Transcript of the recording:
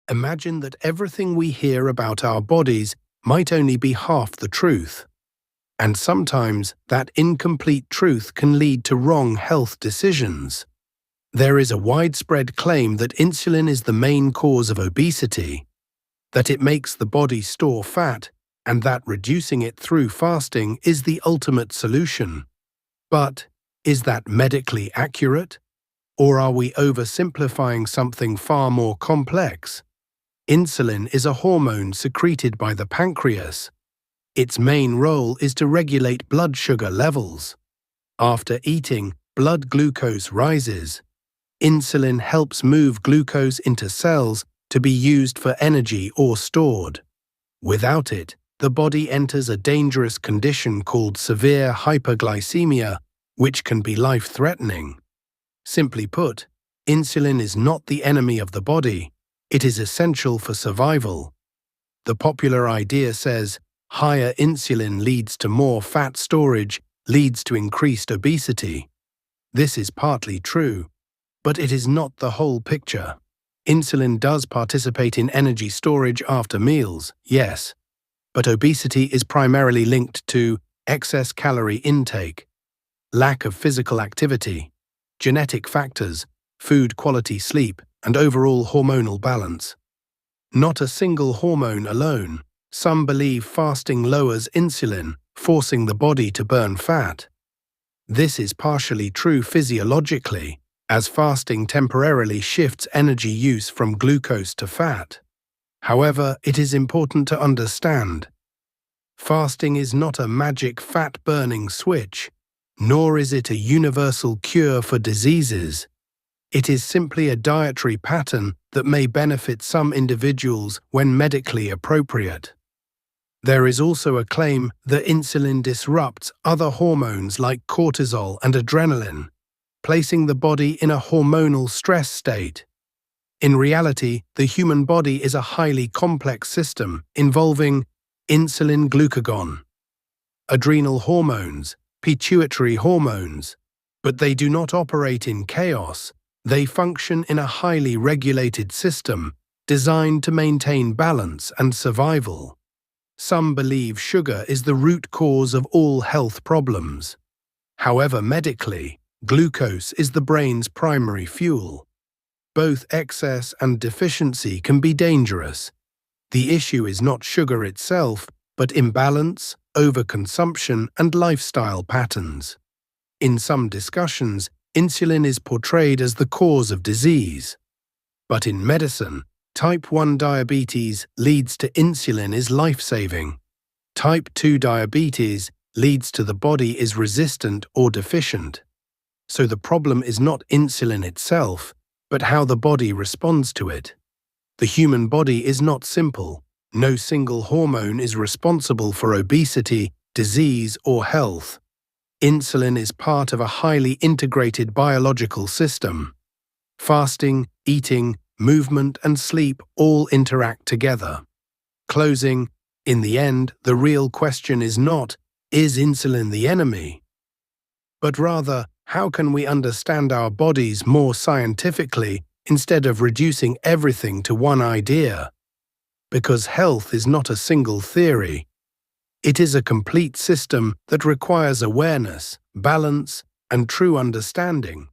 Imagine that everything we hear about our bodies might only be half the truth. And sometimes that incomplete truth can lead to wrong health decisions. There is a widespread claim that insulin is the main cause of obesity, that it makes the body store fat, and that reducing it through fasting is the ultimate solution. But is that medically accurate? Or are we oversimplifying something far more complex? Insulin is a hormone secreted by the pancreas. Its main role is to regulate blood sugar levels. After eating, blood glucose rises. Insulin helps move glucose into cells to be used for energy or stored. Without it, the body enters a dangerous condition called severe hyperglycemia, which can be life-threatening. Simply put, insulin is not the enemy of the body. It is essential for survival. The popular idea says, higher insulin leads to more fat storage, leads to increased obesity. This is partly true, but it is not the whole picture. Insulin does participate in energy storage after meals, yes, but obesity is primarily linked to excess calorie intake, lack of physical activity, genetic factors, food quality, sleep, and overall hormonal balance. Not a single hormone alone. Some believe fasting lowers insulin, forcing the body to burn fat. This is partially true physiologically, as fasting temporarily shifts energy use from glucose to fat. However, it is important to understand, fasting is not a magic fat-burning switch, nor is it a universal cure for diseases. It is simply a dietary pattern that may benefit some individuals when medically appropriate. There is also a claim that insulin disrupts other hormones like cortisol and adrenaline, placing the body in a hormonal stress state. In reality, the human body is a highly complex system involving insulin, glucagon, adrenal hormones, pituitary hormones, but they do not operate in chaos. They function in a highly regulated system designed to maintain balance and survival. Some believe sugar is the root cause of all health problems. However, medically, glucose is the brain's primary fuel. Both excess and deficiency can be dangerous. The issue is not sugar itself, but imbalance, overconsumption, and lifestyle patterns. In some discussions, insulin is portrayed as the cause of disease. But in medicine, type 1 diabetes leads to insulin is life-saving. Type 2 diabetes leads to the body is resistant or deficient. So the problem is not insulin itself, but how the body responds to it. The human body is not simple. No single hormone is responsible for obesity, disease, or health. Insulin is part of a highly integrated biological system. Fasting, eating, movement, and sleep all interact together. Closing, in the end, the real question is not, is insulin the enemy? But rather, how can we understand our bodies more scientifically instead of reducing everything to one idea? Because health is not a single theory. It is a complete system that requires awareness, balance, and true understanding.